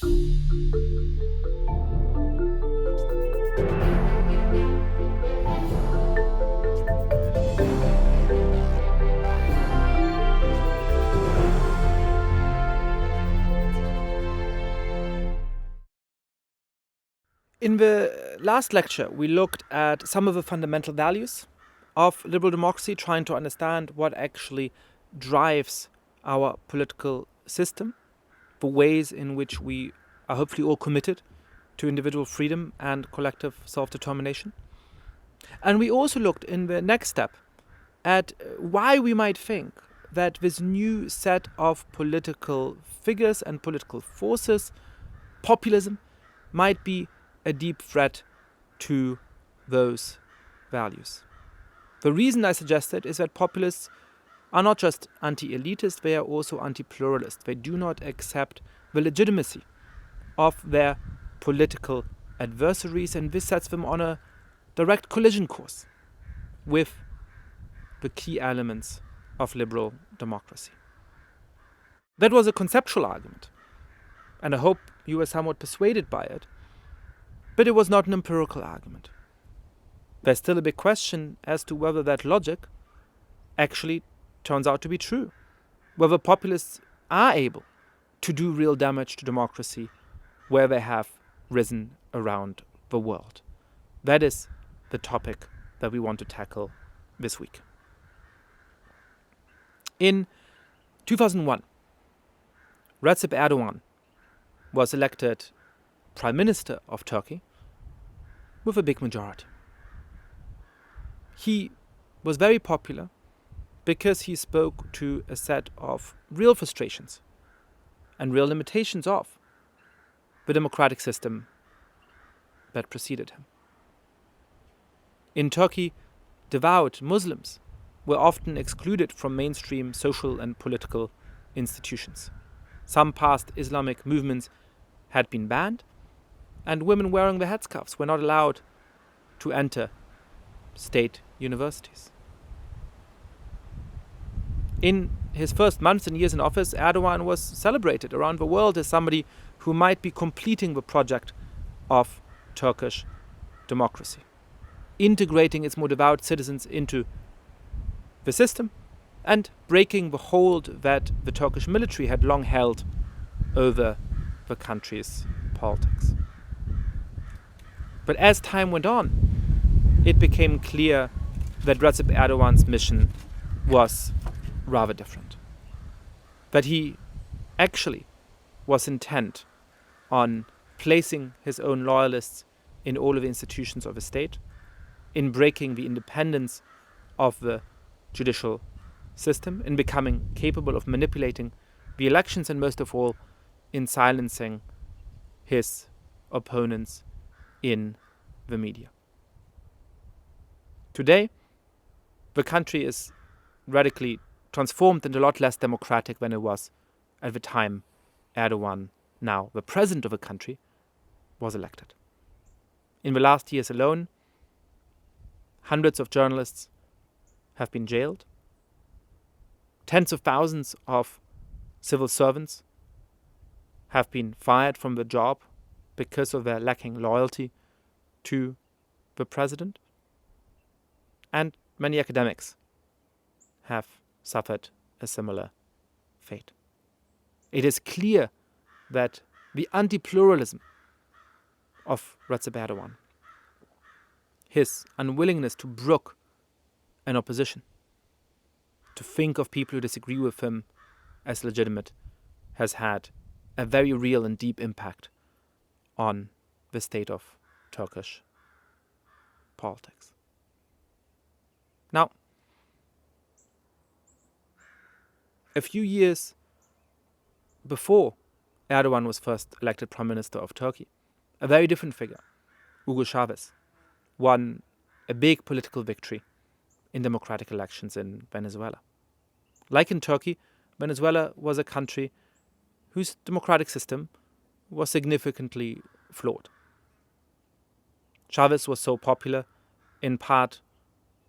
In the last lecture, we looked at some of the fundamental values of liberal democracy, trying to understand what actually drives our political system, the ways in which we are hopefully all committed to individual freedom and collective self-determination. And we also looked in the next step at why we might think that this new set of political figures and political forces, populism, might be a deep threat to those values. The reason I suggested is that populists are not just anti-elitist, they are also anti-pluralist. They do not accept the legitimacy of their political adversaries, and this sets them on a direct collision course with the key elements of liberal democracy. That was a conceptual argument, and I hope you were somewhat persuaded by it. But it was not an empirical argument. There's still a big question as to whether that logic actually turns out to be true, whether populists are able to do real damage to democracy where they have risen around the world. That is the topic that we want to tackle this week. In 2001, Recep Erdogan was elected Prime Minister of Turkey with a big majority. He was very popular because he spoke to a set of real frustrations and real limitations of the democratic system that preceded him. In Turkey, devout Muslims were often excluded from mainstream social and political institutions. Some past Islamic movements had been banned, and women wearing the headscarves were not allowed to enter state universities. In his first months and years in office, Erdogan was celebrated around the world as somebody who might be completing the project of Turkish democracy, integrating its more devout citizens into the system and breaking the hold that the Turkish military had long held over the country's politics. But as time went on, it became clear that Recep Erdogan's mission was rather different. That he actually was intent on placing his own loyalists in all of the institutions of the state, in breaking the independence of the judicial system, in becoming capable of manipulating the elections, and most of all, in silencing his opponents in the media. Today, the country is radically transformed and a lot less democratic than it was at the time Erdogan, now the president of the country, was elected. In the last years alone, hundreds of journalists have been jailed. Tens of thousands of civil servants have been fired from their job because of their lacking loyalty to the president. And many academics have suffered a similar fate. It is clear that the anti-pluralism of Recep Erdogan, his unwillingness to brook an opposition, to think of people who disagree with him as legitimate, has had a very real and deep impact on the state of Turkish politics. Now, a few years before Erdogan was first elected Prime Minister of Turkey, a very different figure, Hugo Chavez, won a big political victory in democratic elections in Venezuela. Like in Turkey, Venezuela was a country whose democratic system was significantly flawed. Chavez was so popular in part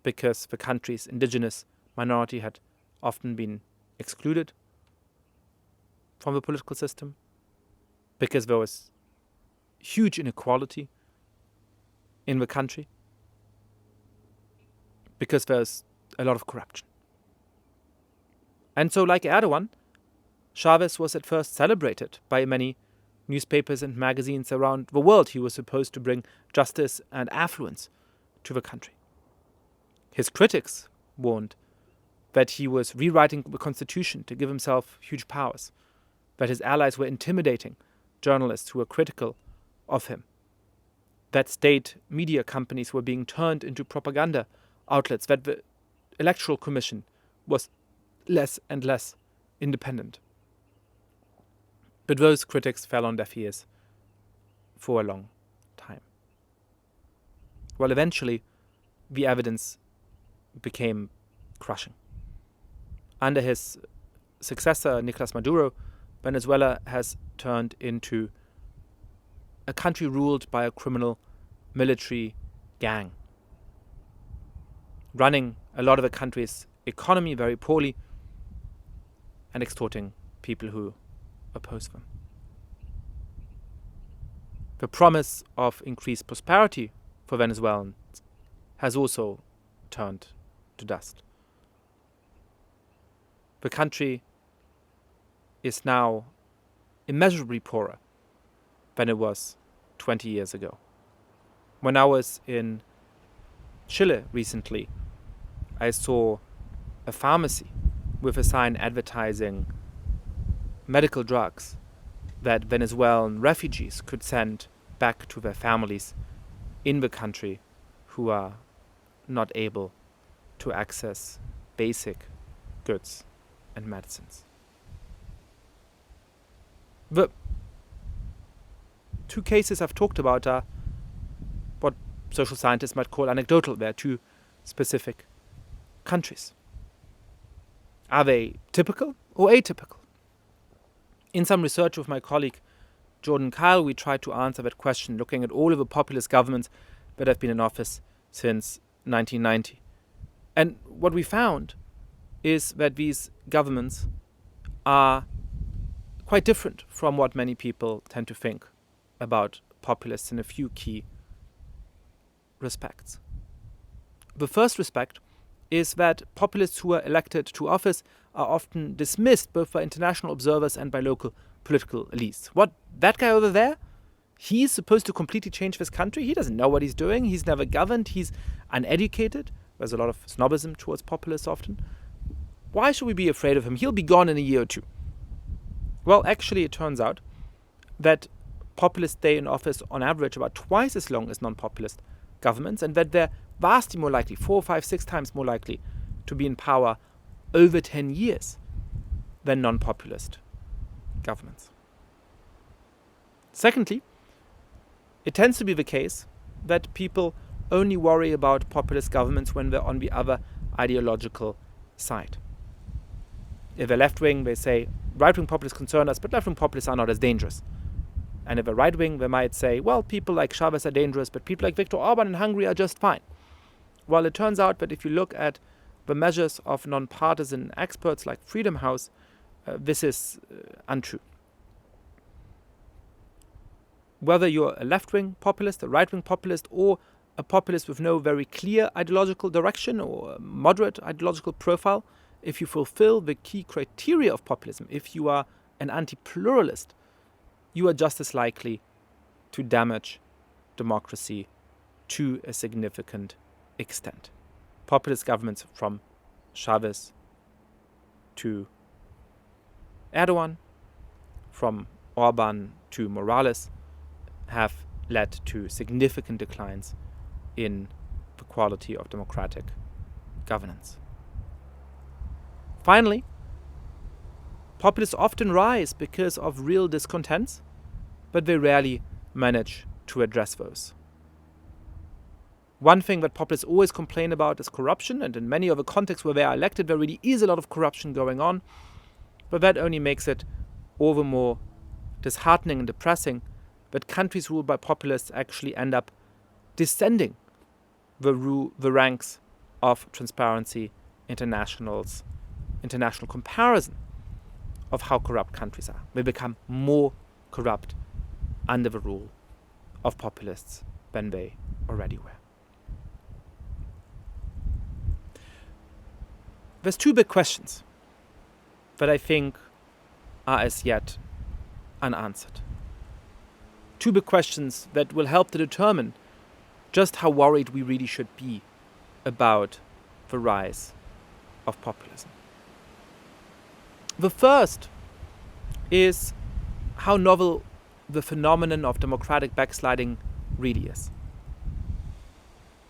because the country's indigenous minority had often been excluded from the political system, because there was huge inequality in the country, because there's a lot of corruption. And so, like Erdogan, Chavez was at first celebrated by many newspapers and magazines around the world. He was supposed to bring justice and affluence to the country. His critics warned that he was rewriting the constitution to give himself huge powers, that his allies were intimidating journalists who were critical of him, that state media companies were being turned into propaganda outlets, that the Electoral Commission was less and less independent. But those critics fell on deaf ears for a long time. Well, eventually, the evidence became crushing. Under his successor, Nicolas Maduro, Venezuela has turned into a country ruled by a criminal military gang, running a lot of the country's economy very poorly and extorting people who oppose them. The promise of increased prosperity for Venezuelans has also turned to dust. The country is now immeasurably poorer than it was 20 years ago. When I was in Chile recently, I saw a pharmacy with a sign advertising medical drugs that Venezuelan refugees could send back to their families in the country who are not able to access basic goods and medicines. The two cases I've talked about are what social scientists might call anecdotal. They're two specific countries. Are they typical or atypical? In some research with my colleague Jordan Kyle, we tried to answer that question, looking at all of the populist governments that have been in office since 1990. And what we found is that these governments are quite different from what many people tend to think about populists in a few key respects. The first respect is that populists who are elected to office are often dismissed both by international observers and by local political elites. What, that guy over there? He's supposed to completely change this country? He doesn't know what he's doing. He's never governed. He's uneducated. There's a lot of snobism towards populists often. Why should we be afraid of him? He'll be gone in a year or two. Well, actually, it turns out that populists stay in office on average about twice as long as non-populist governments, and that they're vastly more likely, 4, 5, 6 times more likely to be in power over 10 years than non-populist governments. Secondly, it tends to be the case that people only worry about populist governments when they're on the other ideological side. If they're left-wing, they say, right-wing populists concern us, but left-wing populists are not as dangerous. And if they're right-wing, they might say, well, people like Chavez are dangerous, but people like Viktor Orban in Hungary are just fine. Well, it turns out that if you look at the measures of non-partisan experts like Freedom House, this is untrue. Whether you're a left-wing populist, a right-wing populist, or a populist with no very clear ideological direction or a moderate ideological profile, if you fulfill the key criteria of populism, if you are an anti-pluralist, you are just as likely to damage democracy to a significant extent. Populist governments from Chavez to Erdogan, from Orban to Morales, have led to significant declines in the quality of democratic governance. Finally, populists often rise because of real discontents, but they rarely manage to address those. One thing that populists always complain about is corruption, and in many of the contexts where they are elected, there really is a lot of corruption going on, but that only makes it all the more disheartening and depressing that countries ruled by populists actually end up descending the ranks of Transparency International's international comparison of how corrupt countries are. They become more corrupt under the rule of populists than they already were. There's two big questions that I think are as yet unanswered. Two big questions that will help to determine just how worried we really should be about the rise of populism. The first is how novel the phenomenon of democratic backsliding really is.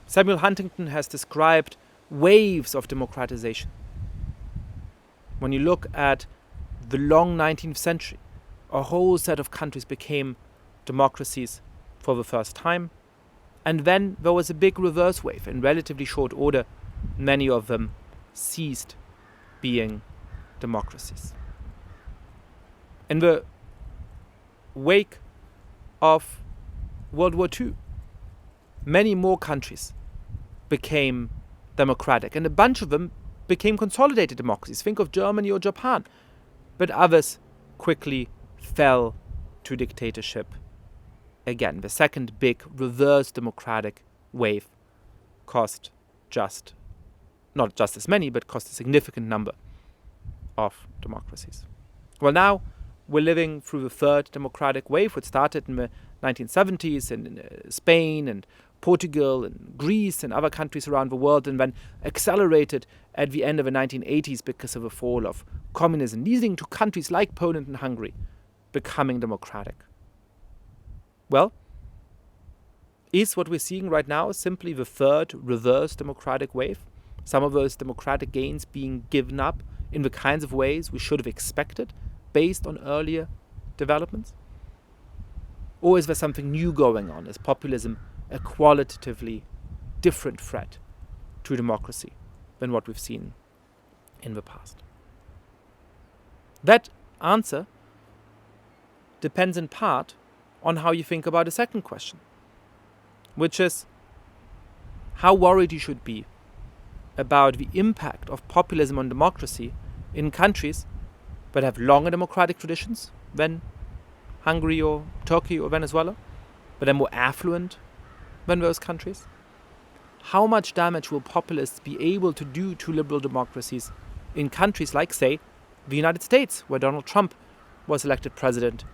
Samuel Huntington has described waves of democratization. When you look at the long 19th century, a whole set of countries became democracies for the first time. And then there was a big reverse wave. In relatively short order, many of them ceased being democracies. In the wake of World War II, many more countries became democratic, and a bunch of them became consolidated democracies. Think of Germany or Japan. But others quickly fell to dictatorship again. The second big reverse democratic wave cost not just as many, but cost a significant number of democracies. Well, now we're living through the third democratic wave, which started in the 1970s in Spain and Portugal and Greece and other countries around the world, and then accelerated at the end of the 1980s because of the fall of communism, leading to countries like Poland and Hungary becoming democratic. Well, is what we're seeing right now simply the third reverse democratic wave? Some of those democratic gains being given up in the kinds of ways we should have expected based on earlier developments? Or is there something new going on? Is populism a qualitatively different threat to democracy than what we've seen in the past? That answer depends in part on how you think about a second question, which is how worried you should be about the impact of populism on democracy in countries that have longer democratic traditions than Hungary or Turkey or Venezuela, but are more affluent than those countries. How much damage will populists be able to do to liberal democracies in countries like, say, the United States, where Donald Trump was elected president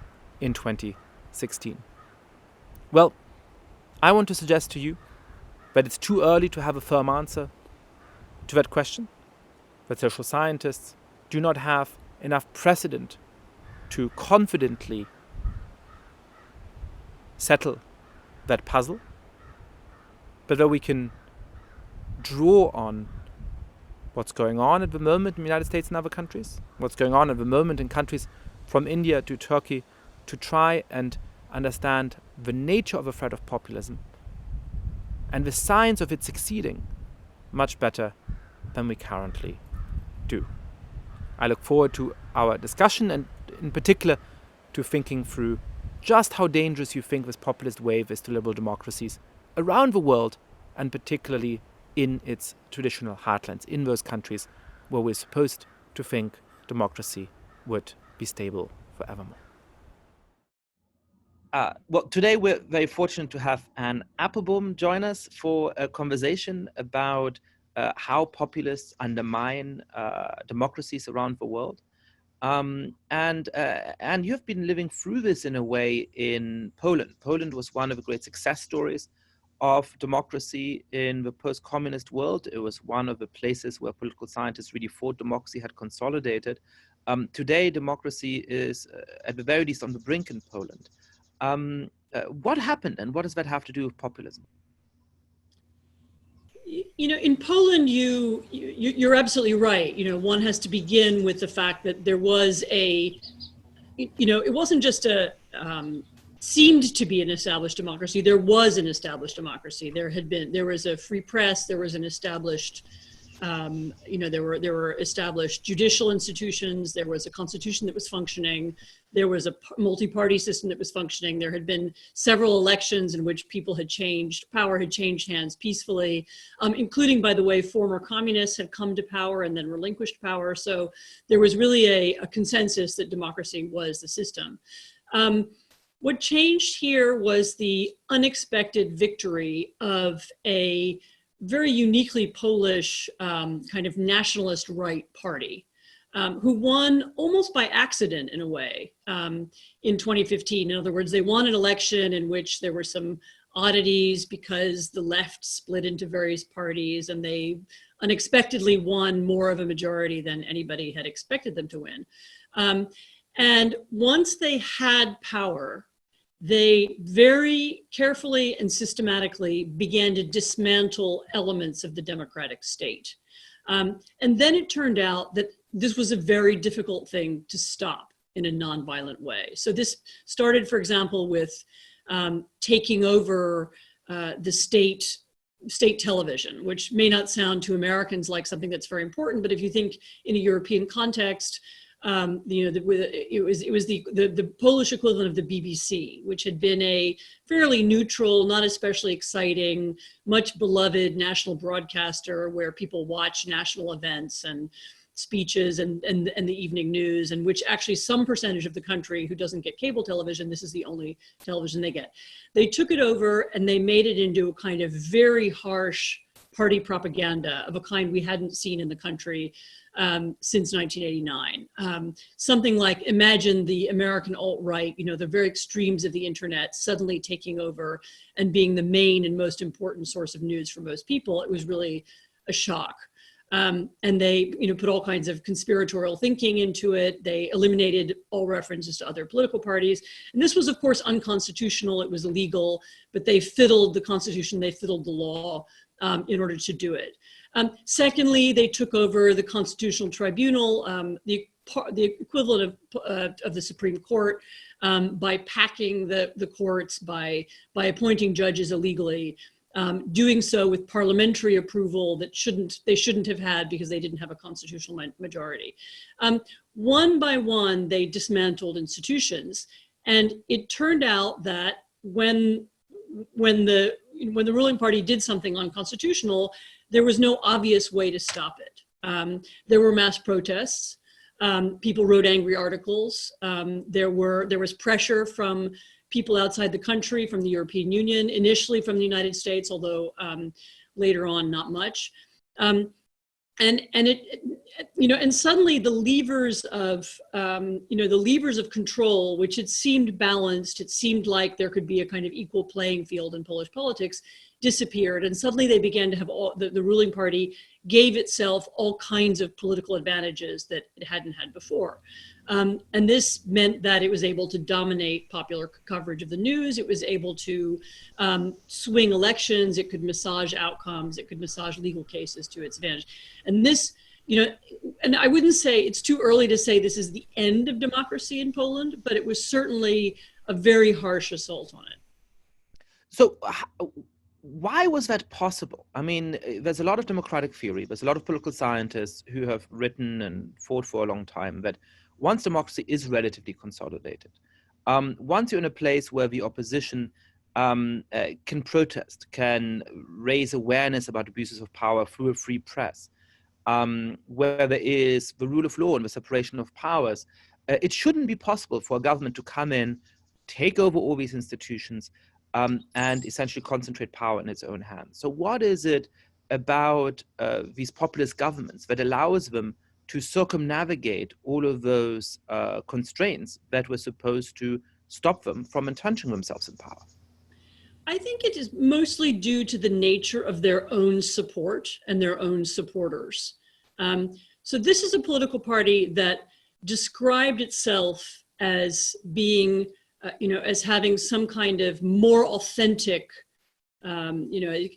in 2016? Well, I want to suggest to you that it's too early to have a firm answer to that question, that social scientists do not have enough precedent to confidently settle that puzzle, but that we can draw on what's going on at the moment in the United States and other countries, what's going on at the moment in countries from India to Turkey, to try and understand the nature of the threat of populism and the signs of it succeeding much better than we currently do. I look forward to our discussion, and in particular to thinking through just how dangerous you think this populist wave is to liberal democracies around the world, and particularly in its traditional heartlands, in those countries where we're supposed to think democracy would be stable forevermore. Well, today we're very fortunate to have Anne Applebaum join us for a conversation about how populists undermine democracies around the world. And you've been living through this in a way in Poland. Poland was one of the great success stories of democracy in the post-communist world. It was one of the places where political scientists really thought democracy had consolidated. Today, democracy is, at the very least, on the brink in Poland. What happened, and what does that have to do with populism? You know, in Poland, you're absolutely right. You know, one has to begin with the fact that there was it wasn't just seemed to be an established democracy. There was an established democracy. There was a free press. There was an established, there were established judicial institutions. There was a constitution that was functioning. There was a multi-party system that was functioning. There had been several elections in which power had changed hands peacefully, including, by the way, former communists had come to power and then relinquished power. So there was really a consensus that democracy was the system. What changed here was the unexpected victory of a very uniquely Polish kind of nationalist right party, who won almost by accident in a way in 2015. In other words, they won an election in which there were some oddities because the left split into various parties, and they unexpectedly won more of a majority than anybody had expected them to win. And once they had power, they very carefully and systematically began to dismantle elements of the democratic state. And then it turned out that this was a very difficult thing to stop in a nonviolent way. So this started, for example, with taking over the state television, which may not sound to Americans like something that's very important, but if you think in a European context, it was the Polish equivalent of the BBC, which had been a fairly neutral, not especially exciting, much beloved national broadcaster where people watch national events and speeches and the evening news, and which actually some percentage of the country who doesn't get cable television, this is the only television they get. They took it over and they made it into a kind of very harsh party propaganda of a kind we hadn't seen in the country since 1989. Something like, imagine the American alt-right, the very extremes of the internet suddenly taking over and being the main and most important source of news for most people. It was really a shock. And they put all kinds of conspiratorial thinking into it. They eliminated all references to other political parties. And this was, of course, unconstitutional. It was illegal, but they fiddled the Constitution, they fiddled the law in order to do it. Secondly, they took over the Constitutional Tribunal, the equivalent of the Supreme Court, by packing the courts, by appointing judges illegally, doing so with parliamentary approval that they shouldn't have had because they didn't have a constitutional majority. One by one, they dismantled institutions, and it turned out that when the ruling party did something unconstitutional, there was no obvious way to stop it. There were mass protests. People wrote angry articles. There was pressure from people outside the country, from the European Union, initially from the United States, although later on not much. And suddenly the levers of control, which had seemed balanced, it seemed like there could be a kind of equal playing field in Polish politics, disappeared. And suddenly they began to have the ruling party gave itself all kinds of political advantages that it hadn't had before. And this meant that it was able to dominate popular coverage of the news. It was able to swing elections. It could massage outcomes. It could massage legal cases to its advantage. And this, and I wouldn't say it's too early to say this is the end of democracy in Poland, but it was certainly a very harsh assault on it. So why was that possible? I mean, there's a lot of democratic theory. There's a lot of political scientists who have written and fought for a long time that once democracy is relatively consolidated, once you're in a place where the opposition can protest, can raise awareness about abuses of power through a free press, where there is the rule of law and the separation of powers, it shouldn't be possible for a government to come in, take over all these institutions, and essentially concentrate power in its own hands. So what is it about these populist governments that allows them to circumnavigate all of those constraints that were supposed to stop them from entrenching themselves in power? I think it is mostly due to the nature of their own support and their own supporters. So this is a political party that described itself as being, as having some kind of more authentic, of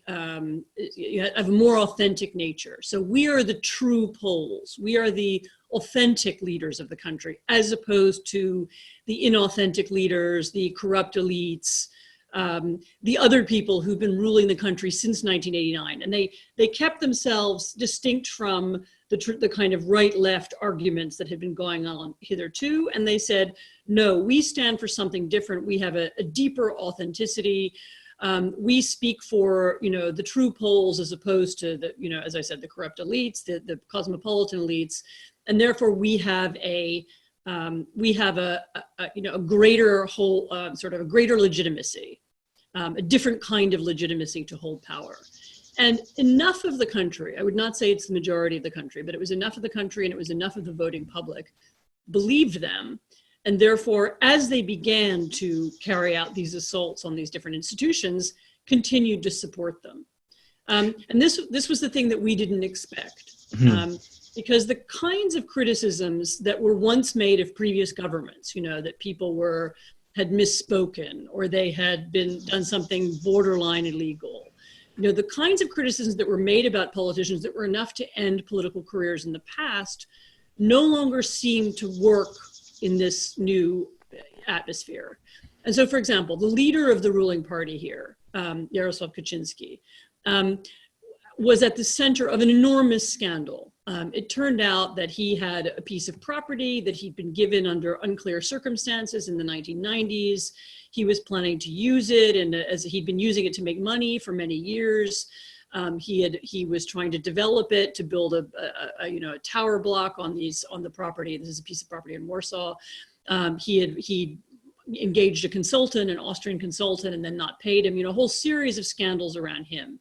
a more authentic nature. So we are the true Poles. We are the authentic leaders of the country, as opposed to the inauthentic leaders, the corrupt elites, the other people who've been ruling the country since 1989. And they kept themselves distinct from the kind of right-left arguments that had been going on hitherto. And they said, no, we stand for something different. We have a deeper authenticity. We speak for, the true Poles as opposed to the, as I said, the corrupt elites, the cosmopolitan elites. And therefore we have a we have a greater whole, sort of a greater legitimacy, a different kind of legitimacy to hold power. And enough of the country, I would not say it's the majority of the country, but it was enough of the country and it was enough of the voting public believed them. And therefore, as they began to carry out these assaults on these different institutions, continued to support them. And this was the thing that we didn't expect. Because the kinds of criticisms that were once made of previous governments, that people had misspoken or they had done something borderline illegal, the kinds of criticisms that were made about politicians that were enough to end political careers in the past no longer seem to work in this new atmosphere. And so, for example, the leader of the ruling party here, Yaroslav Kaczynski, was at the center of an enormous scandal. It turned out that he had a piece of property that he'd been given under unclear circumstances in the 1990s. He was planning to use it, and as he'd been using it to make money for many years. He was trying to develop it to build a tower block on the property. This is a piece of property in Warsaw. He engaged a consultant, an Austrian consultant, and then not paid him. A whole series of scandals around him.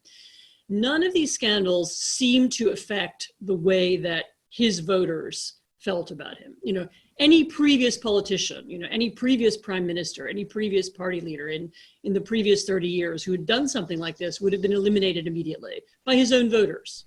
None of these scandals seem to affect the way that his voters felt about him. Any previous politician, any previous prime minister, any previous party leader in the previous 30 years who had done something like this would have been eliminated immediately by his own voters,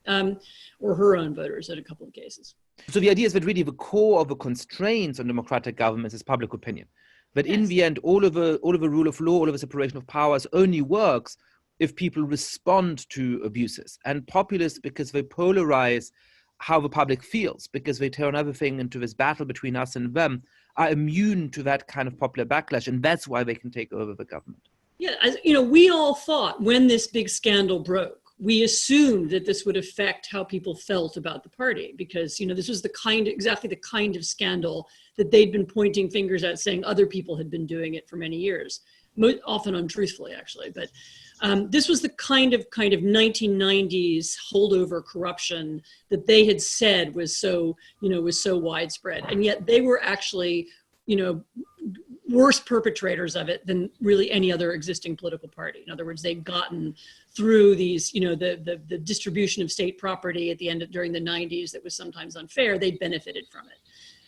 or her own voters in a couple of cases. So the idea is that really the core of the constraints on democratic governments is public opinion. But yes, in the end, all of the rule of law, all of the separation of powers only works if people respond to abuses. And populists, because they polarize how the public feels, because they turn everything into this battle between us and them, are immune to that kind of popular backlash. And that's why they can take over the government. Yeah, we all thought when this big scandal broke, we assumed that this would affect how people felt about the party, because, this was exactly the kind of scandal that they'd been pointing fingers at, saying other people had been doing it for many years, often untruthfully, actually. But this was the kind of 1990s holdover corruption that they had said was so widespread. And yet they were actually, worse perpetrators of it than really any other existing political party. In other words, they'd gotten through these, the distribution of state property at the during the 90s that was sometimes unfair. They'd benefited from it.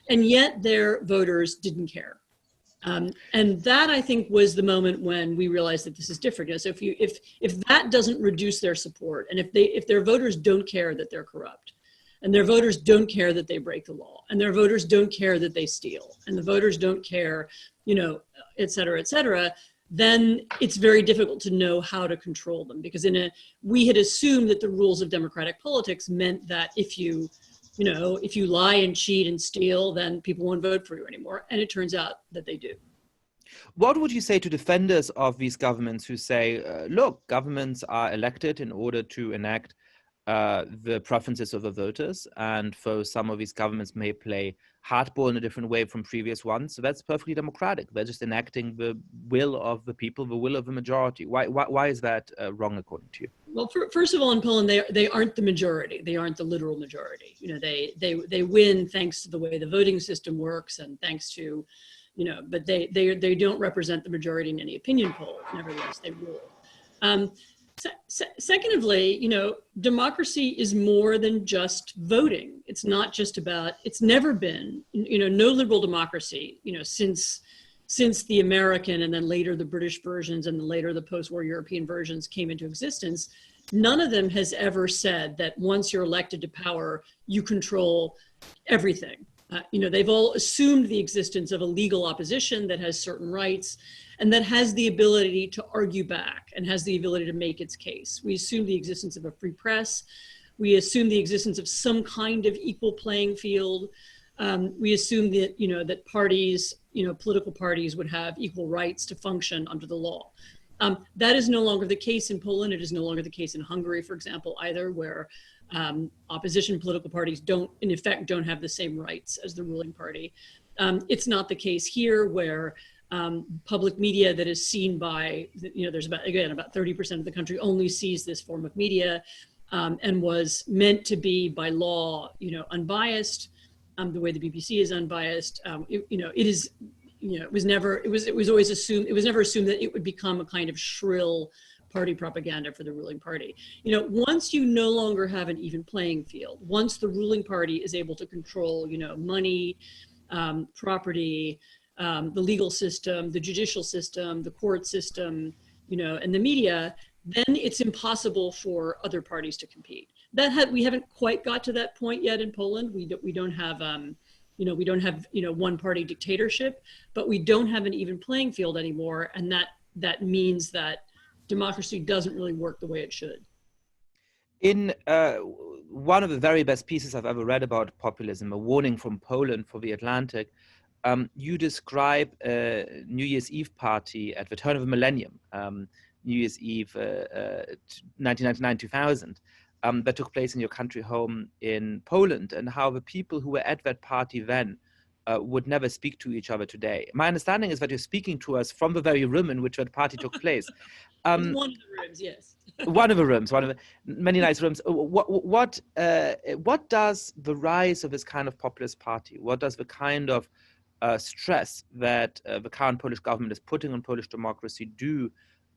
And yet their voters didn't care. And that, I think, was the moment when we realized that this is different. So if that doesn't reduce their support, and if their voters don't care that they're corrupt, and their voters don't care that they break the law, and their voters don't care that they steal, and the voters don't care, et cetera, then it's very difficult to know how to control them. Because we had assumed that the rules of democratic politics meant that if you lie and cheat and steal, then people won't vote for you anymore. And it turns out that they do. What would you say to defenders of these governments who say, look, governments are elected in order to enact the preferences of the voters, and so some of these governments may play hardball in a different way from previous ones. So that's perfectly democratic. They're just enacting the will of the people, the will of the majority. Why is that wrong, according to you? Well, first of all, in Poland, they aren't the majority. They aren't the literal majority. They win thanks to the way the voting system works, and thanks to, but they don't represent the majority in any opinion poll. Nevertheless, they rule. Secondly, democracy is more than just voting. It's not just about, it's never been, no liberal democracy, since the American and then later the British versions and later the post-war European versions came into existence, none of them has ever said that once you're elected to power, you control everything. They've all assumed the existence of a legal opposition that has certain rights and that has the ability to argue back and has the ability to make its case. We assume the existence of a free press. We assume the existence of some kind of equal playing field. We assume that, that parties, political parties would have equal rights to function under the law. That is no longer the case in Poland. It is no longer the case in Hungary, for example, either, where opposition political parties in effect, don't have the same rights as the ruling party. It's not the case here, where public media that is seen by, there's about 30% of the country only sees this form of media, and was meant to be by law, unbiased. the way the BBC is unbiased. It is, it was never, it was always assumed, it was never assumed that it would become a kind of shrill party propaganda for the ruling party. Once you no longer have an even playing field, once the ruling party is able to control, money, property, the legal system, the judicial system, the court system, and the media, then it's impossible for other parties to compete. We haven't quite got to that point yet in Poland. We don't have we don't have one party dictatorship, but we don't have an even playing field anymore, and that means that democracy doesn't really work the way it should. In one of the very best pieces I've ever read about populism, A Warning from Poland for the Atlantic, you describe a New Year's Eve party at the turn of the millennium, New Year's Eve 1999-2000, that took place in your country home in Poland, and how the people who were at that party then would never speak to each other today. My understanding is that you're speaking to us from the very room in which that party took place. It's one of the rooms, yes. One of the rooms, one of the many nice rooms. What does the rise of this kind of populist party, what does the kind of stress that the current Polish government is putting on Polish democracy do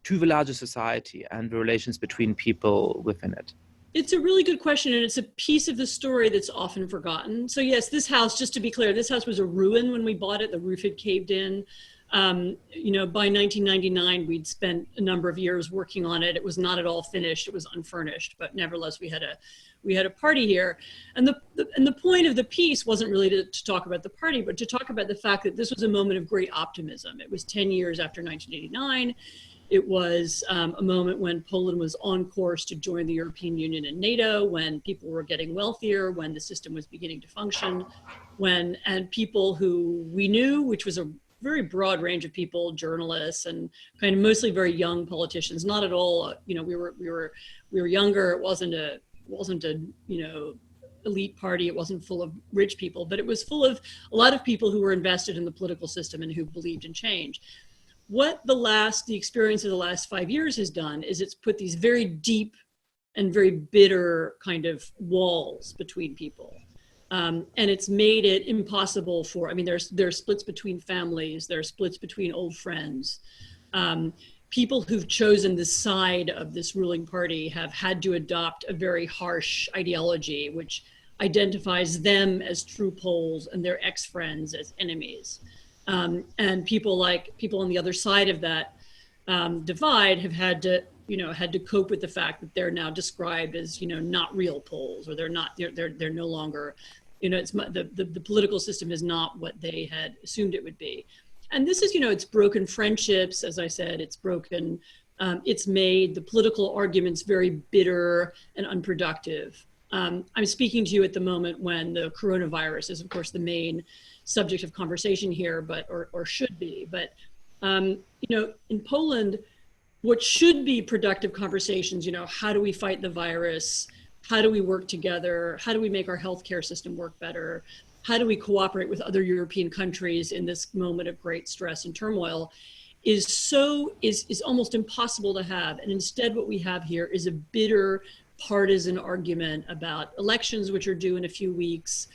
to the larger society and the relations between people within it? It's a really good question, and it's a piece of the story that's often forgotten. So yes, this house, just to be clear, this house was a ruin when we bought it. The roof had caved in. By 1999, we'd spent a number of years working on it. It was not at all finished. It was unfurnished, but nevertheless, we had a party here. And the point of the piece wasn't really to talk about the party, but to talk about the fact that this was a moment of great optimism. It was 10 years after 1989. It was a moment when Poland was on course to join the European Union and NATO, when people were getting wealthier, when the system was beginning to function, and people who we knew, which was a very broad range of people, journalists and kind of mostly very young politicians, not at all, we were younger. It wasn't a elite party. It wasn't full of rich people, but it was full of a lot of people who were invested in the political system and who believed in change. What the experience of the last 5 years has done is it's put these very deep and very bitter kind of walls between people. And it's made it impossible there's splits between families, there are splits between old friends. People who've chosen the side of this ruling party have had to adopt a very harsh ideology, which identifies them as true Poles and their ex-friends as enemies. And people on the other side of that divide have had to cope with the fact that they're now described as not real Poles, or they're no longer, the political system is not what they had assumed it would be. And this is, it's broken friendships, as I said, it's made the political arguments very bitter and unproductive. I'm speaking to you at the moment when the coronavirus is, of course, the main subject of conversation here, or should be. But in Poland, what should be productive conversations, how do we fight the virus? How do we work together? How do we make our healthcare system work better? How do we cooperate with other European countries in this moment of great stress and turmoil? Is almost impossible to have. And instead, what we have here is a bitter partisan argument about elections, which are due in a few weeks.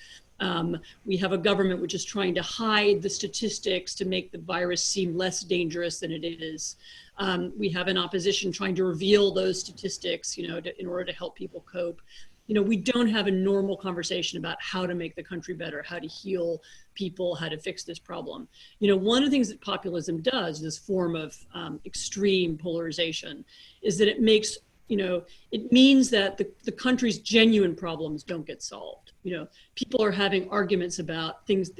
We have a government which is trying to hide the statistics to make the virus seem less dangerous than it is. We have an opposition trying to reveal those statistics, in order to help people cope. We don't have a normal conversation about how to make the country better, how to heal people, how to fix this problem. One of the things that populism does, this form of extreme polarization, is that it makes, it means that the country's genuine problems don't get solved. People are having arguments about things,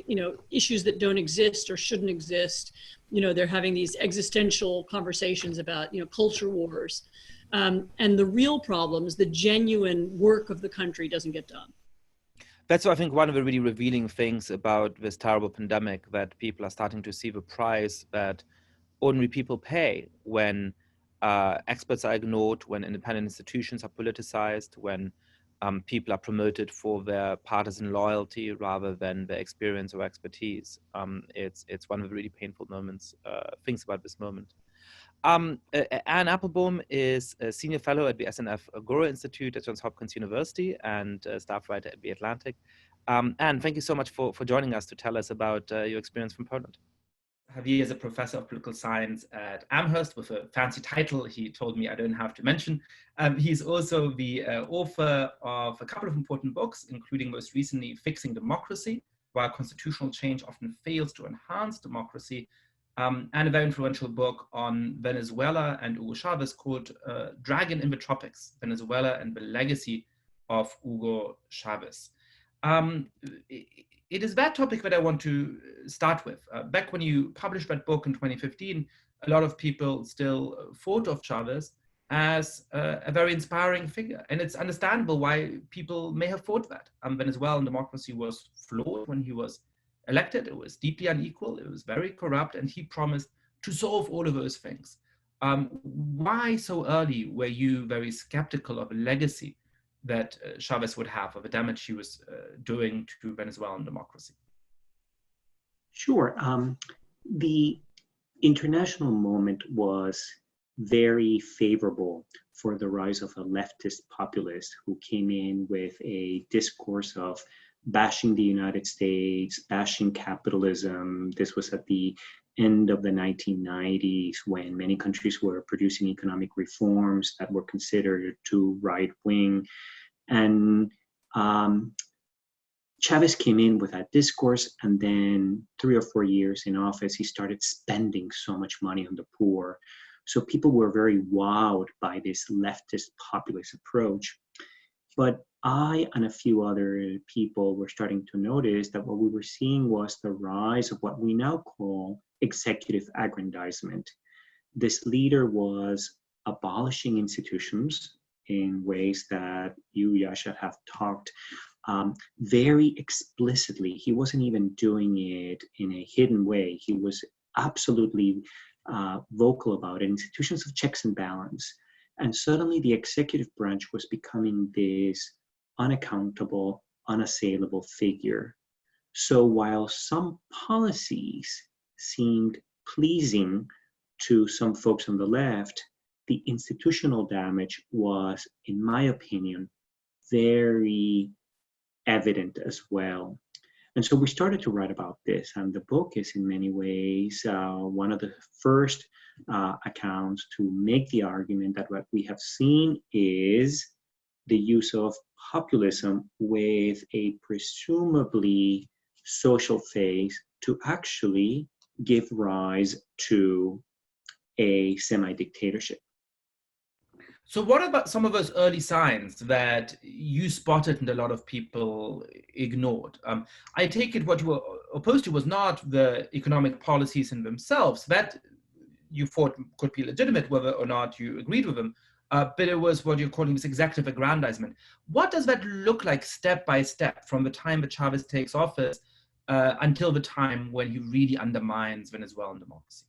issues that don't exist or shouldn't exist. They're having these existential conversations about, culture wars. And the real problems, the genuine work of the country doesn't get done. That's, I think, one of the really revealing things about this terrible pandemic, that people are starting to see the price that ordinary people pay when experts are ignored, when independent institutions are politicized, when people are promoted for their partisan loyalty rather than their experience or expertise. It's one of the really painful things about this moment. Anne Applebaum is a senior fellow at the SNF Agora Institute at Johns Hopkins University and a staff writer at The Atlantic. And thank you so much for joining us to tell us about your experience from Poland. Javier is a professor of political science at Amherst with a fancy title he told me I don't have to mention. He's also the author of a couple of important books, including most recently Fixing Democracy, Why Constitutional Change Often Fails to Enhance Democracy, and a very influential book on Venezuela and Hugo Chavez called Dragon in the Tropics, Venezuela and the Legacy of Hugo Chavez. It is that topic that I want to start with. Back when you published that book in 2015, a lot of people still thought of Chavez as a very inspiring figure. And it's understandable why people may have thought that. Venezuelan democracy was flawed when he was elected. It was deeply unequal. It was very corrupt. And he promised to solve all of those things. Why so early were you very skeptical of a legacy that Chavez would have, of the damage he was doing to Venezuelan democracy? Sure. The international moment was very favorable for the rise of a leftist populist who came in with a discourse of bashing the United States, bashing capitalism. This was at the end of the 1990s when many countries were producing economic reforms that were considered too right-wing. And Chavez came in with that discourse, and then 3 or 4 years in office, he started spending so much money on the poor. So people were very wowed by this leftist populist approach. But I and a few other people were starting to notice that what we were seeing was the rise of what we now call executive aggrandizement. This leader was abolishing institutions in ways that you, Yasha, have talked very explicitly. He wasn't even doing it in a hidden way. He was absolutely vocal about it, institutions of checks and balance. And suddenly the executive branch was becoming this unaccountable, unassailable figure. So while some policies seemed pleasing to some folks on the left, the institutional damage was, in my opinion, very evident as well. And so we started to write about this, and the book is in many ways one of the first accounts to make the argument that what we have seen is the use of populism with a presumably social phase to actually give rise to a semi-dictatorship. So what about some of those early signs that you spotted and a lot of people ignored? I take it what you were opposed to was not the economic policies in themselves, that you thought could be legitimate, whether or not you agreed with them, but it was what you're calling this executive aggrandizement. What does that look like step by step from the time that Chavez takes office until the time when he really undermines Venezuelan democracy?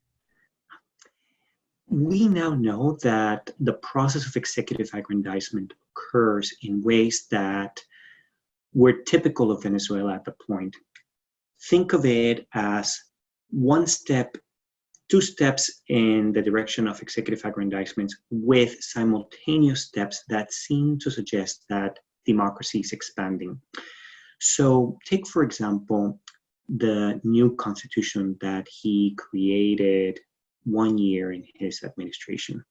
We now know that the process of executive aggrandizement occurs in ways that were typical of Venezuela at the point. Think of it as one step, 2 steps in the direction of executive aggrandizement with simultaneous steps that seem to suggest that democracy is expanding. So take, for example, the new constitution that he created 1 year in his administration.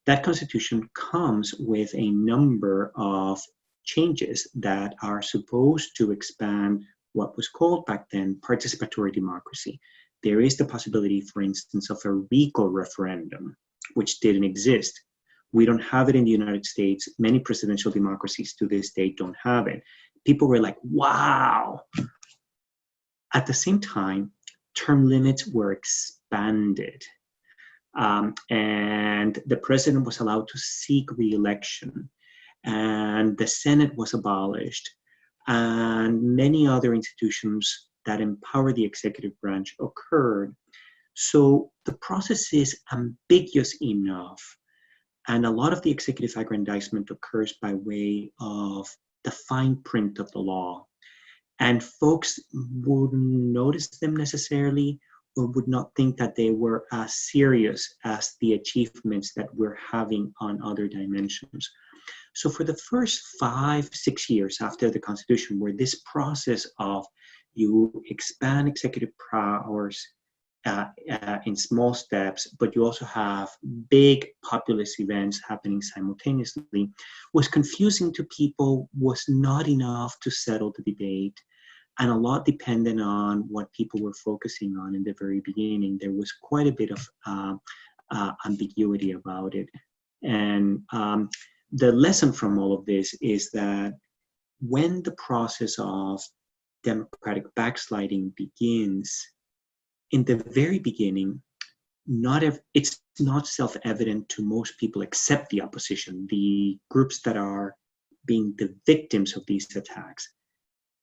That constitution comes with a number of changes that are supposed to expand what was called back then participatory democracy. There is the possibility, for instance, of a recall referendum, which didn't exist. We don't have it in the United States. Many presidential democracies to this day don't have it. People were like, wow. At the same time, term limits were expanded. And the president was allowed to seek re-election, and the Senate was abolished, and many other institutions that empower the executive branch occurred. So the process is ambiguous enough, and a lot of the executive aggrandizement occurs by way of the fine print of the law, and folks wouldn't notice them necessarily, or would not think that they were as serious as the achievements that we're having on other dimensions. So for the first 5-6 years after the Constitution, where this process of you expand executive powers in small steps, but you also have big populist events happening simultaneously, was confusing to people, was not enough to settle the debate, and a lot depended on what people were focusing on in the very beginning. There was quite a bit of ambiguity about it. And the lesson from all of this is that when the process of democratic backsliding begins, in the very beginning, it's not self-evident to most people except the opposition, the groups that are being the victims of these attacks.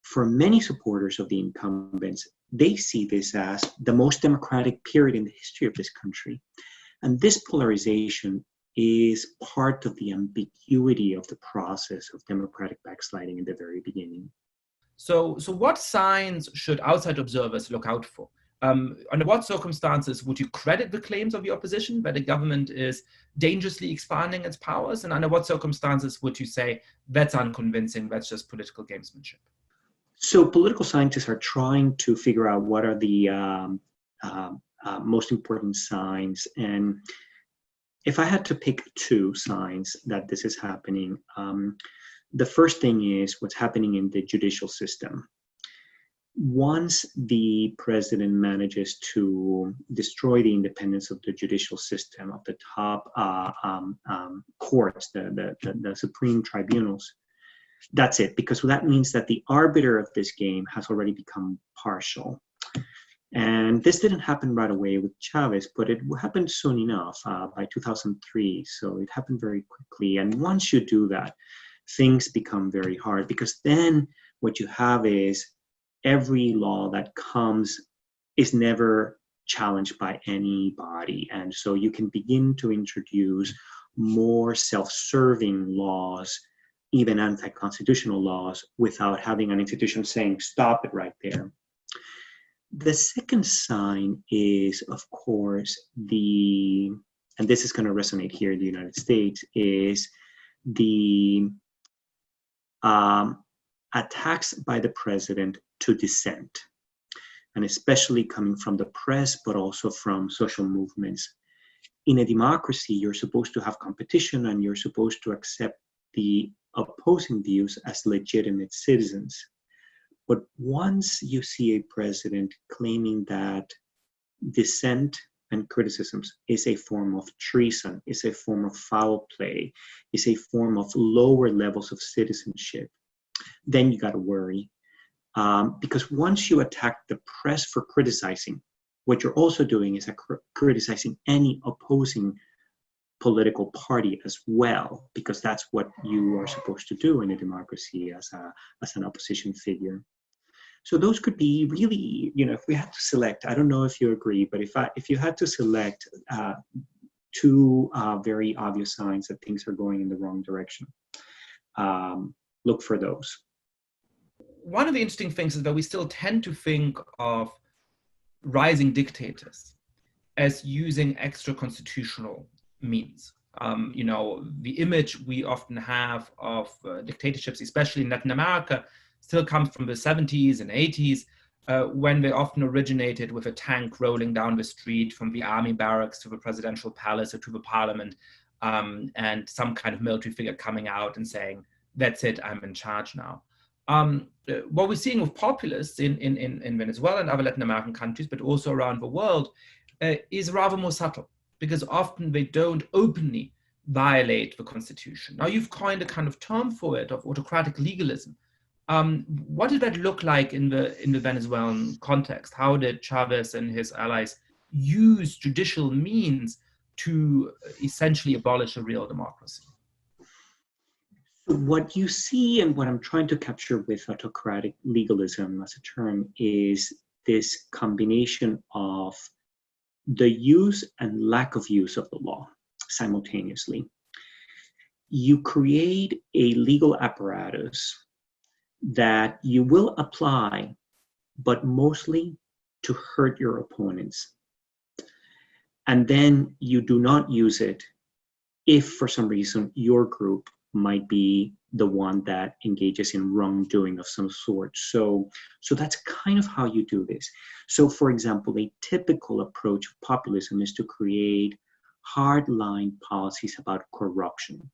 For many supporters of the incumbents, they see this as the most democratic period in the history of this country. And this polarization is part of the ambiguity of the process of democratic backsliding in the very beginning. So what signs should outside observers look out for? Under what circumstances would you credit the claims of the opposition that the government is dangerously expanding its powers? And under what circumstances would you say that's unconvincing, that's just political gamesmanship? So political scientists are trying to figure out what are the most important signs. And if I had to pick 2 signs that this is happening, the first thing is what's happening in the judicial system. Once the president manages to destroy the independence of the judicial system, of the top courts, the supreme tribunals, that's it, because that means that the arbiter of this game has already become partial. And this didn't happen right away with Chavez, but it happened soon enough by 2003. So it happened very quickly. And once you do that, things become very hard, because then what you have is every law that comes is never challenged by anybody. And so you can begin to introduce more self-serving laws, even anti-constitutional laws, without having an institution saying, stop it right there. The second sign is, of course, and this is going to resonate here in the United States, is the attacks by the president to dissent, and especially coming from the press, but also from social movements. In a democracy, you're supposed to have competition, and you're supposed to accept the opposing views as legitimate citizens. But once you see a president claiming that dissent and criticisms is a form of treason, is a form of foul play, is a form of lower levels of citizenship, then you got to worry. Because once you attack the press for criticizing, what you're also doing is criticizing any opposing political party as well, because that's what you are supposed to do in a democracy as an opposition figure. So those could be really, if we had to select, I don't know if you agree, but if you had to select 2 very obvious signs that things are going in the wrong direction, look for those. One of the interesting things is that we still tend to think of rising dictators as using extra constitutional means. The image we often have of dictatorships, especially in Latin America, still comes from the 70s and 80s, when they often originated with a tank rolling down the street from the army barracks to the presidential palace or to the parliament, and some kind of military figure coming out and saying, that's it, I'm in charge now. What we're seeing with populists in Venezuela and other Latin American countries, but also around the world, is rather more subtle, because often they don't openly violate the constitution. Now, you've coined a kind of term for it, of autocratic legalism. What did that look like in the Venezuelan context? How did Chavez and his allies use judicial means to essentially abolish a real democracy? What you see, and what I'm trying to capture with autocratic legalism as a term, is this combination of the use and lack of use of the law simultaneously. You create a legal apparatus that you will apply, but mostly to hurt your opponents. And then you do not use it if, for some reason, your group might be the one that engages in wrongdoing of some sort. So that's kind of how you do this. So for example, a typical approach of populism is to create hardline policies about corruption.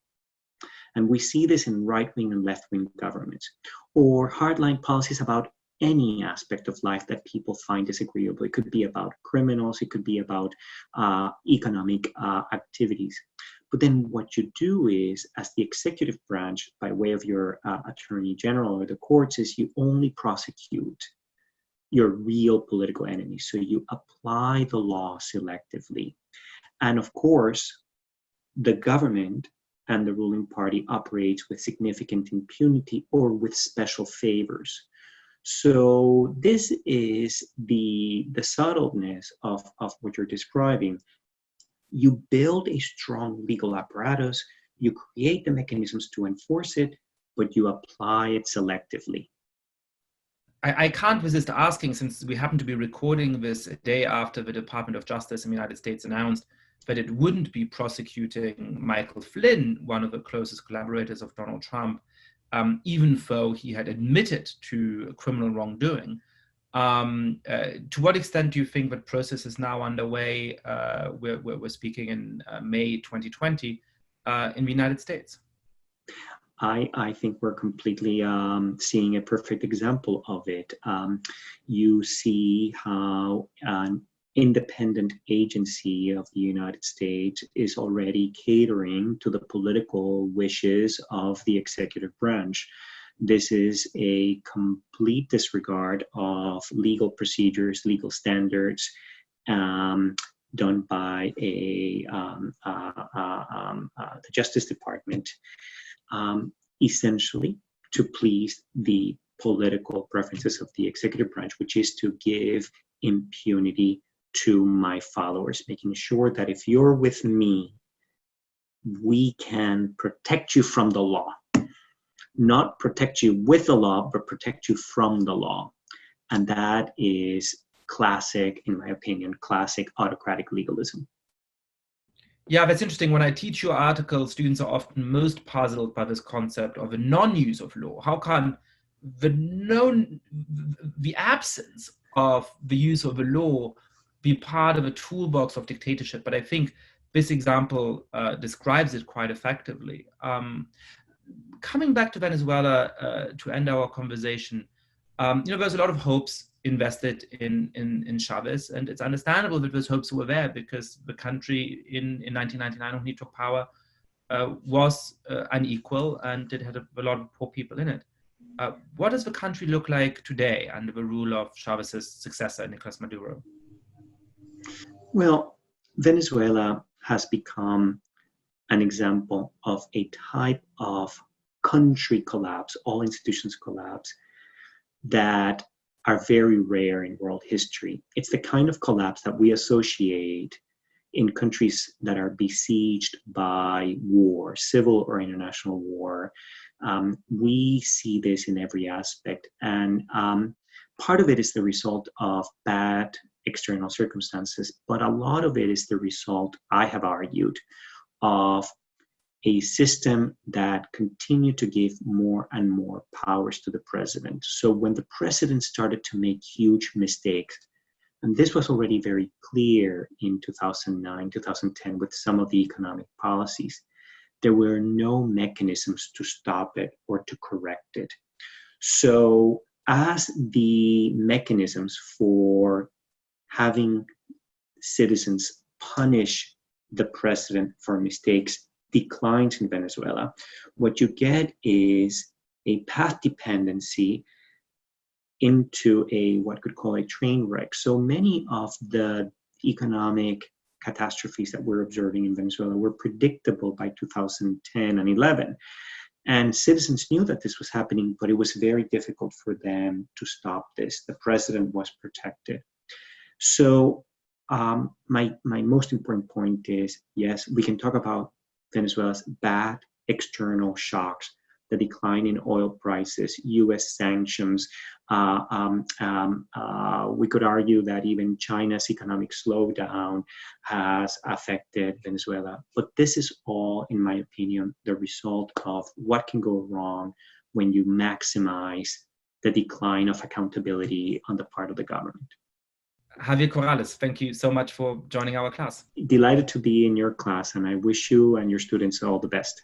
And we see this in right-wing and left-wing governments, or hardline policies about any aspect of life that people find disagreeable. It could be about criminals, it could be about economic activities. But then what you do is, as the executive branch, by way of your attorney general or the courts, is you only prosecute your real political enemies. So you apply the law selectively. And of course, the government and the ruling party operates with significant impunity or with special favors. So this is the subtleness of what you're describing. You build a strong legal apparatus, you create the mechanisms to enforce it, but you apply it selectively. I can't resist asking, since we happen to be recording this a day after the Department of Justice in the United States announced that it wouldn't be prosecuting Michael Flynn, one of the closest collaborators of Donald Trump, even though he had admitted to criminal wrongdoing. To what extent do you think that process is now underway? We're speaking in May 2020 in the United States. I think we're completely seeing a perfect example of it. You see how an independent agency of the United States is already catering to the political wishes of the executive branch. This is a complete disregard of legal procedures, legal standards, done by the Justice Department, essentially to please the political preferences of the executive branch, which is to give impunity to my followers, making sure that if you're with me, we can protect you from the law. Not protect you with the law, but protect you from the law. And that is classic, in my opinion, classic autocratic legalism. Yeah, that's interesting. When I teach your article, students are often most puzzled by this concept of a non-use of law. How can the absence of the use of a law be part of a toolbox of dictatorship? But I think this example describes it quite effectively. Coming back to Venezuela to end our conversation, there's a lot of hopes invested in Chavez, and it's understandable that those hopes were there because the country in 1999, when he took power, was unequal and it had a lot of poor people in it. What does the country look like today under the rule of Chavez's successor, Nicolas Maduro? Well, Venezuela has become an example of a type of country collapse, all institutions collapse, that are very rare in world history. It's the kind of collapse that we associate in countries that are besieged by war, civil or international war. We see this in every aspect. And part of it is the result of bad external circumstances, but a lot of it is the result, I have argued, of a system that continued to give more and more powers to the president. So when the president started to make huge mistakes, and this was already very clear in 2009, 2010 with some of the economic policies, there were no mechanisms to stop it or to correct it. So as the mechanisms for having citizens punish the president for mistakes declines in Venezuela, what you get is a path dependency into what could call a train wreck. So many of the economic catastrophes that we're observing in Venezuela were predictable by 2010 and 11. And citizens knew that this was happening, but it was very difficult for them to stop this. The president was protected. So my most important point is, yes, we can talk about Venezuela's bad external shocks the decline in oil prices, US sanctions. We could argue that even China's economic slowdown has affected Venezuela. But this is all, in my opinion, the result of what can go wrong when you maximize the decline of accountability on the part of the government. Javier Corrales, thank you so much for joining our class. Delighted to be in your class, and I wish you and your students all the best.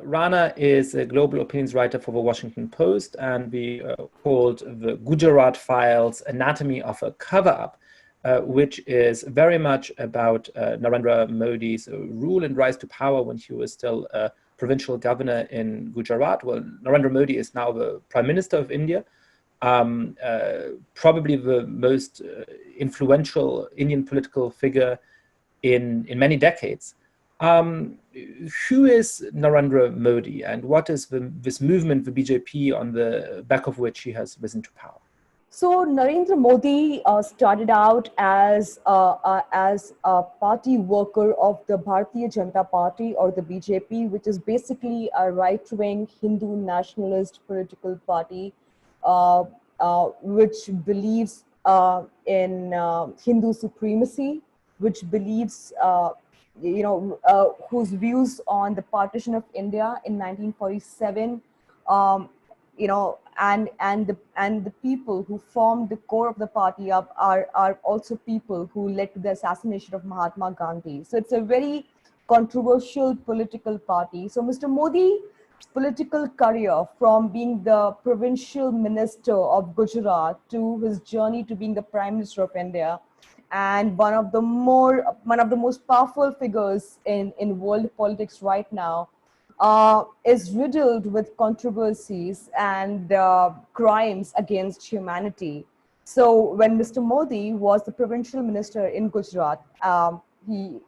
Rana is a global opinions writer for the Washington Post, and we called the Gujarat Files Anatomy of a Cover-Up, which is very much about Narendra Modi's rule and rise to power when he was still a provincial governor in Gujarat. Well, Narendra Modi is now the Prime Minister of India, probably the most influential Indian political figure in many decades. Who is Narendra Modi, and what is this movement, the BJP, on the back of which he has risen to power? So Narendra Modi started out as a party worker of the Bharatiya Janata Party, or the BJP, which is basically a right-wing Hindu nationalist political party, which believes in Hindu supremacy, which believes, whose views on the partition of India in 1947, and the people who formed the core of the party are also people who led to the assassination of Mahatma Gandhi. So it's a very controversial political party. So Mr. Modi's political career, from being the provincial minister of Gujarat to his journey to being the Prime Minister of India, and one of the most powerful figures in world politics right now, is riddled with controversies and crimes against humanity. So when Mr. Modi was the provincial minister in Gujarat, he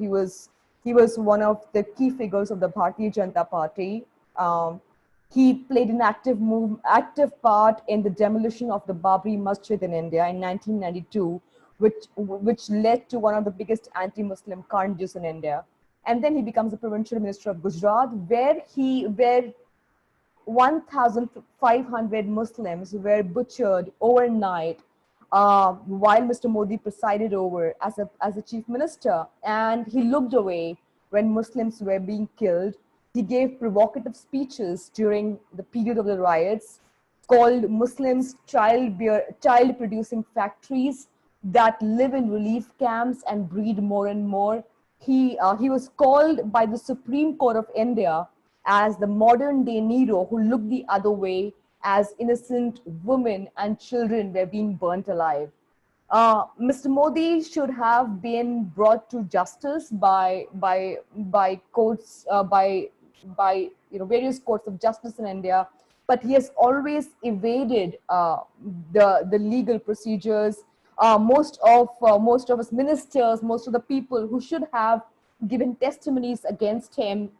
was one of the key figures of the Bharatiya Janata Party. He played an active part in the demolition of the Babri Masjid in India in 1992, which led to one of the biggest anti-Muslim carnages in India. And then he becomes the provincial minister of Gujarat, where 1,500 Muslims were butchered overnight, while Mr. Modi presided over as a chief minister. And he looked away when Muslims were being killed. He gave provocative speeches during the period of the riots, called Muslims child-producing factories that live in relief camps and breed more and more. He was called by the Supreme Court of India as the modern day Nero, who looked the other way as innocent women and children were being burnt alive. Mr. Modi should have been brought to justice by courts, by various courts of justice in India, but he has always evaded the legal procedures. Most of his ministers, most of the people who should have given testimonies against him,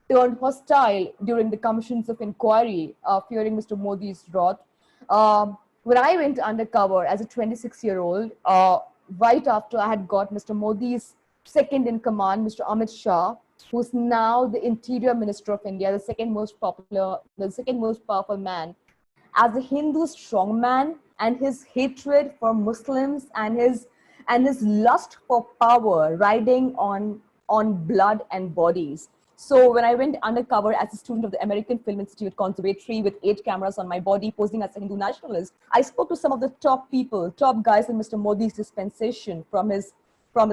turned hostile during the commissions of inquiry, fearing Mr. Modi's wrath. When I went undercover as a 26-year-old, right after I had got Mr. Modi's second in command, Mr. Amit Shah, who's now the Interior Minister of India, the second most powerful man, as a Hindu strongman, and his hatred for Muslims and his lust for power riding on blood and bodies. So when I went undercover as a student of the American Film Institute Conservatory with 8 cameras on my body, posing as a Hindu nationalist, I spoke to some of the top guys in Mr. Modi's dispensation, from his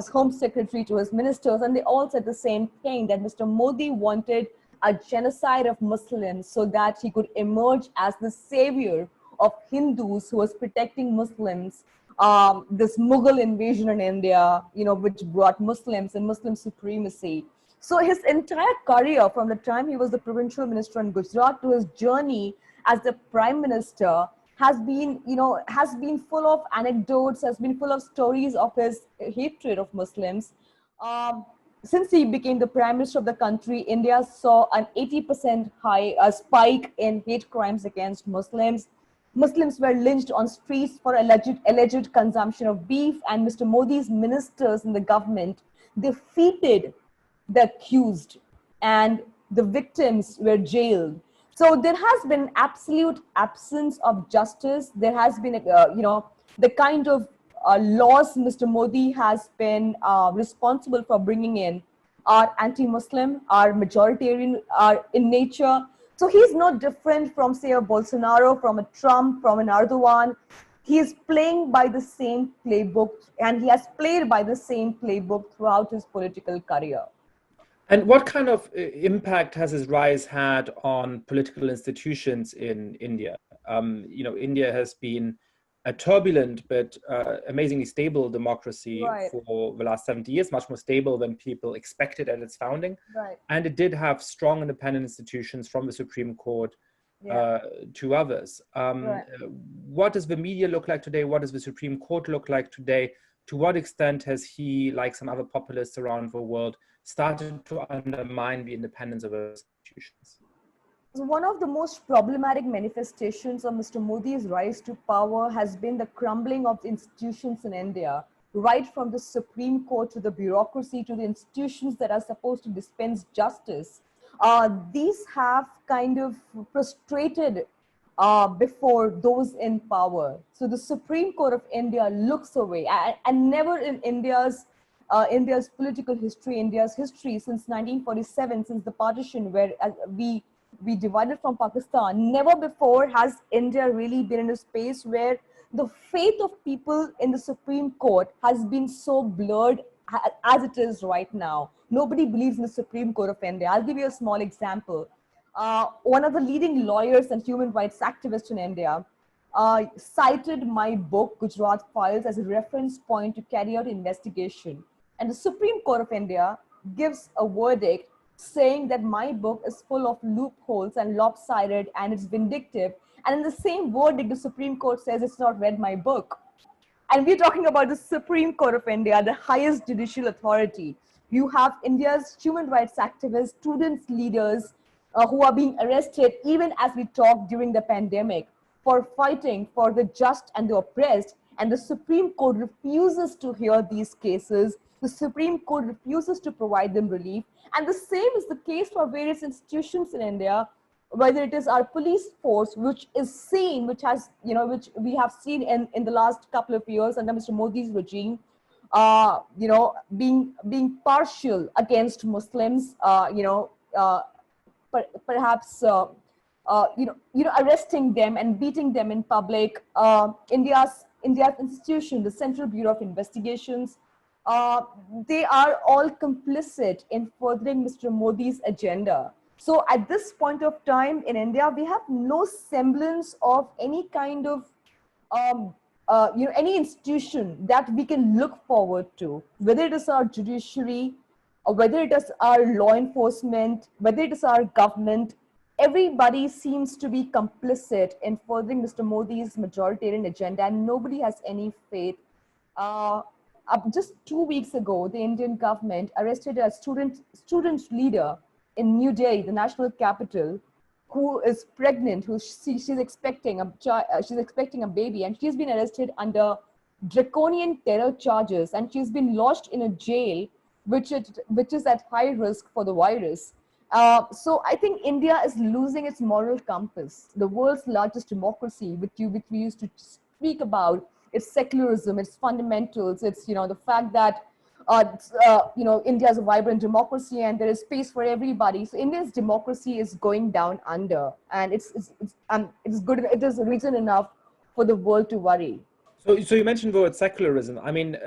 home secretary to his ministers, and they all said the same thing, that Mr. Modi wanted a genocide of Muslims so that he could emerge as the savior of Hindus who was protecting Muslims. This Mughal invasion in India, which brought Muslims and Muslim supremacy. So his entire career, from the time he was the provincial minister in Gujarat to his journey as the prime minister, has been full of anecdotes, has been full of stories of his hatred of Muslims. Since he became the prime minister of the country, India saw an 80% spike in hate crimes against Muslims. Muslims were lynched on streets for alleged consumption of beef, and Mr. Modi's ministers in the government defeated the accused and The victims were jailed. So there has been absolute absence of justice. There has been, the kind of laws Mr. Modi has been responsible for bringing in are anti-Muslim, are majoritarian, are in nature. So he's no different from, say, a Bolsonaro, from a Trump, from an Erdogan. He is playing by the same playbook, and he has played by the same playbook throughout his political career. And what kind of impact has his rise had on political institutions in India? India has been a turbulent but amazingly stable democracy Right. for the last 70 years, much more stable than people expected at its founding. Right. And it did have strong independent institutions from the Supreme Court Yeah. to others. Right. What does the media look like today? What does the Supreme Court look like today? To what extent has he, like some other populists around the world, started to undermine the independence of those institutions? So one of the most problematic manifestations of Mr. Modi's rise to power has been the crumbling of the institutions in India, right from the Supreme Court to the bureaucracy to the institutions that are supposed to dispense justice. These have kind of prostrated before those in power. So the Supreme Court of India looks away, and never in India's political history, India's history since 1947, since the partition where we divided from Pakistan, never before has India really been in a space where the faith of people in the Supreme Court has been so blurred as it is right now. Nobody believes in the Supreme Court of India. I'll give you a small example. One of the leading lawyers and human rights activists in India cited my book, Gujarat Files, as a reference point to carry out investigation. And the Supreme Court of India gives a verdict saying that my book is full of loopholes and lopsided and it's vindictive. And in the same verdict, the Supreme Court says it's not read my book. And we're talking about the Supreme Court of India, the highest judicial authority. You have India's human rights activists, students, leaders who are being arrested even as we talk during the pandemic for fighting for the just and the oppressed. And the Supreme Court refuses to hear these cases. The Supreme Court refuses to provide them relief. And the same is the case for various institutions in India, whether it is our police force, which is seen, which we have seen in the last couple of years under Mr. Modi's regime, being partial against Muslims, perhaps arresting them and beating them in public. India's institution, the Central Bureau of Investigations, they are all complicit in furthering Mr. Modi's agenda. So at this point of time in India, we have no semblance of any kind of, any institution that we can look forward to, whether it is our judiciary, or whether it is our law enforcement, whether it is our government. Everybody seems to be complicit in furthering Mr. Modi's majoritarian agenda, and nobody has any faith. Just 2 weeks ago, the Indian government arrested a student leader in New Delhi, the national capital, who is pregnant, she's expecting a baby, and she's been arrested under draconian terror charges, and she's been lodged in a jail which is at high risk for the virus. So I think India is losing its moral compass. The world's largest democracy, which we used to speak about, its secularism, its fundamentals, it's the fact that India is a vibrant democracy and there is space for everybody. So India's democracy is going down under, and it's good. It is reason enough for the world to worry. So you mentioned the word secularism. I mean,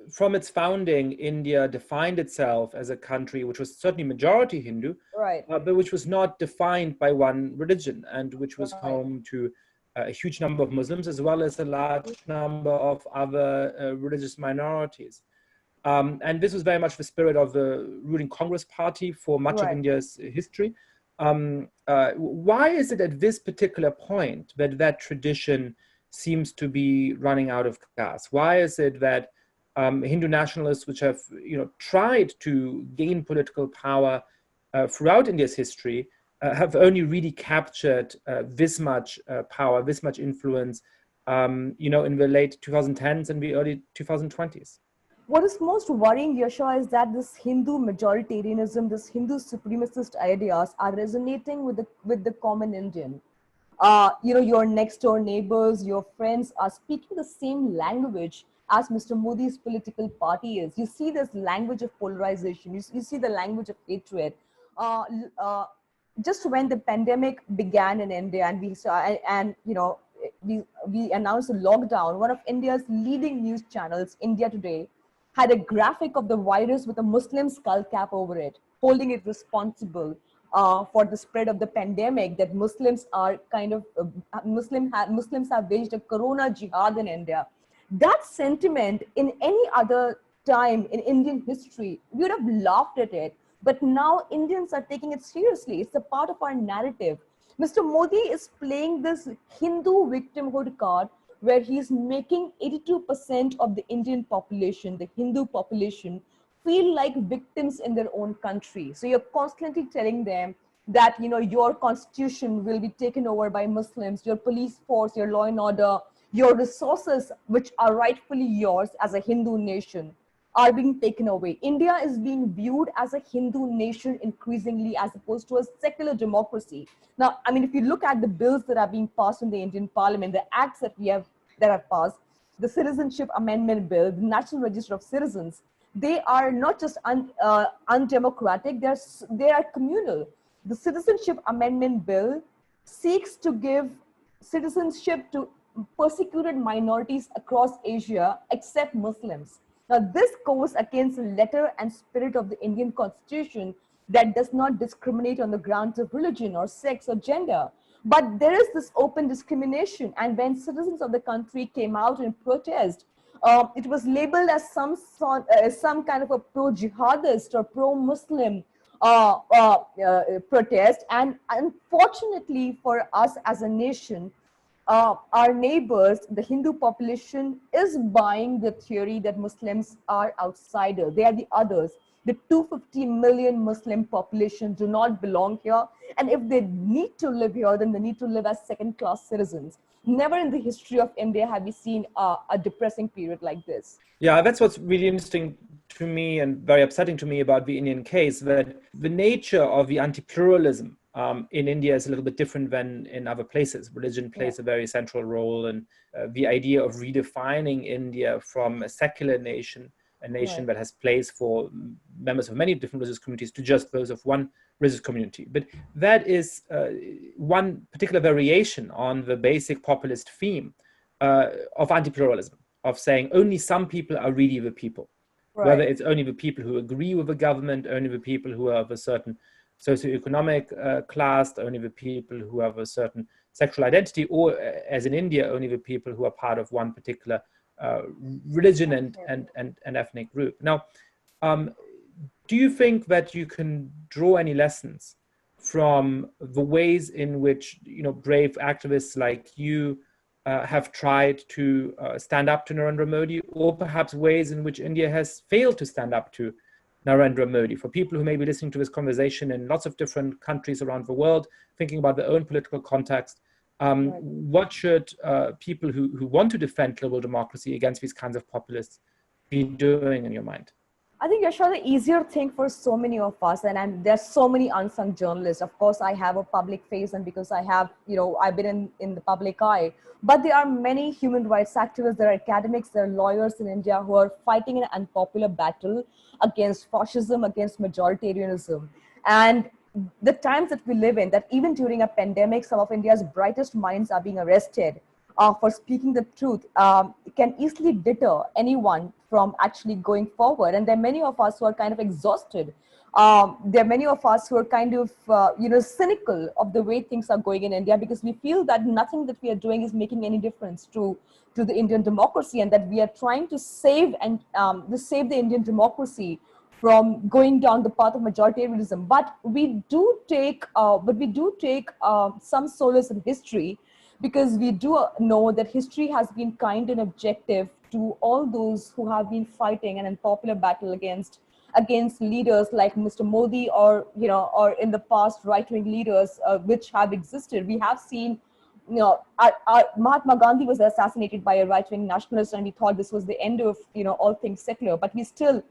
from its founding, India defined itself as a country which was certainly majority Hindu, right, but which was not defined by one religion, and which was home to a huge number of Muslims as well as a large number of other religious minorities. And this was very much the spirit of the ruling Congress party for much of India's history. Why is it at this particular point that tradition seems to be running out of gas? Why is it that Hindu nationalists, which have tried to gain political power throughout India's history, have only really captured this much power, this much influence, in the late 2010s and the early 2020s? What is most worrying, Yasha, is that this Hindu majoritarianism, this Hindu supremacist ideas are resonating with the common Indian. Your next door neighbors, your friends are speaking the same language as Mr. Modi's political party is. You see this language of polarization. You see the language of hatred. Uh, just when the pandemic began in India, and we saw, and we announced a lockdown, one of India's leading news channels, India Today, had a graphic of the virus with a Muslim skull cap over it, holding it responsible for the spread of the pandemic. That Muslims are kind of Muslims have waged a Corona jihad in India. That sentiment in any other time in Indian history, we would have laughed at it. But now Indians are taking it seriously. It's a part of our narrative. Mr. Modi is playing this Hindu victimhood card where he's making 82% of the Indian population, the Hindu population, feel like victims in their own country. So you're constantly telling them that your constitution will be taken over by Muslims, your police force, your law and order, your resources, which are rightfully yours as a Hindu nation, are being taken away. India is being viewed as a Hindu nation increasingly, as opposed to a secular democracy. Now, I mean, if you look at the bills that are being passed in the Indian Parliament, the acts that have passed, the Citizenship Amendment Bill, the National Register of Citizens, they are not just undemocratic; they are communal. The Citizenship Amendment Bill seeks to give citizenship to persecuted minorities across Asia, except Muslims. Now, this goes against the letter and spirit of the Indian Constitution that does not discriminate on the grounds of religion or sex or gender. But there is this open discrimination. And when citizens of the country came out in protest, it was labeled as some kind of a pro-jihadist or pro-Muslim protest. And unfortunately for us as a nation, our neighbors, the Hindu population, is buying the theory that Muslims are outsiders. They are the others. The 250 million Muslim population do not belong here. And if they need to live here, then they need to live as second-class citizens. Never in the history of India have we seen a depressing period like this. Yeah, that's what's really interesting to me and very upsetting to me about the Indian case, that the nature of the anti-pluralism in India is a little bit different than in other places. Religion plays a very central role, and the idea of redefining India from a secular nation, a nation that has place for members of many different religious communities, to just those of one religious community. But that is one particular variation on the basic populist theme of anti-pluralism, of saying only some people are really the people. Right. Whether it's only the people who agree with the government, only the people who are of a certain socioeconomic class, only the people who have a certain sexual identity, or as in India, only the people who are part of one particular religion and ethnic group. Now, do you think that you can draw any lessons from the ways in which brave activists like you have tried to stand up to Narendra Modi, or perhaps ways in which India has failed to stand up to Narendra Modi? For people who may be listening to this conversation in lots of different countries around the world, thinking about their own political context, what should people who want to defend liberal democracy against these kinds of populists be doing in your mind? I think, Yasha, the easier thing for so many of us, and there's so many unsung journalists. Of course, I have a public face, and because I have, I've been in the public eye. But there are many human rights activists, there are academics, there are lawyers in India who are fighting an unpopular battle against fascism, against majoritarianism. And the times that we live in, that even during a pandemic, some of India's brightest minds are being arrested for speaking the truth, can easily deter anyone from actually going forward. And there are many of us who are kind of exhausted. There are many of us who are kind of, cynical of the way things are going in India, because we feel that nothing that we are doing is making any difference to the Indian democracy, and that we are trying to save save the Indian democracy from going down the path of majoritarianism. But we do take some solace in history, because we do know that history has been kind and objective to all those who have been fighting an unpopular battle against leaders like Mr. Modi, or in the past right-wing leaders which have existed. We have seen Mahatma Gandhi was assassinated by a right-wing nationalist, and we thought this was the end of all things secular. But we still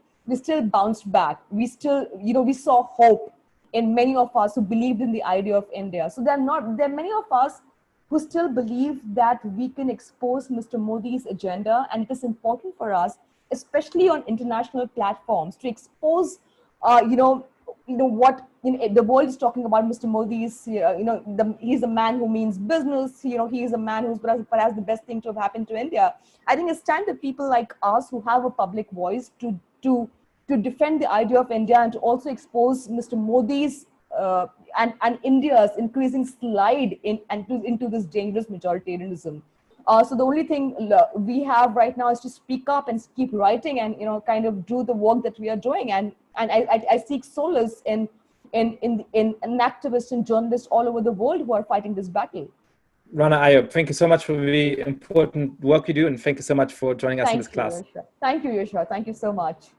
bounced back. We still we saw hope in many of us who believed in the idea of India. So there are many of us who still believe that we can expose Mr. Modi's agenda, and it is important for us, especially on international platforms, to expose, what the world is talking about. Mr. Modi is, he's a man who means business. He is a man who's perhaps the best thing to have happened to India. I think it's time that people like us who have a public voice to defend the idea of India and to also expose Mr. Modi's and India's increasing slide into this dangerous majoritarianism. So the only thing we have right now is to speak up and keep writing and kind of do the work that we are doing. And I seek solace in activists and journalists all over the world who are fighting this battle. Rana Ayub, thank you so much for the important work you do, and thank you so much for joining us in this class. Thank you, Yusha. Thank you so much.